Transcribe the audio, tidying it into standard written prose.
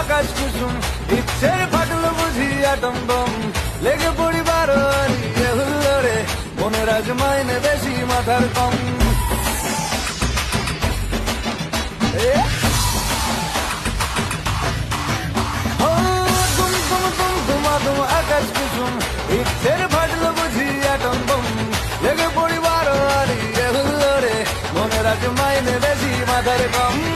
আকাশ কুসুম ইচ্ছের ফাটলো বুঝি atom bomb লেগে পড়ি বারোয়ারি হুল্লোড়ে মনের আজ মাইনে বেশি মাথার কম আকাশ কুসুম ইচ্ছের ফাটলো বুঝি আটম বম লেগে পড়ি বারোয়ারি হুল্লোড়ে মনের আজ মাইনে বেশি মাথার কম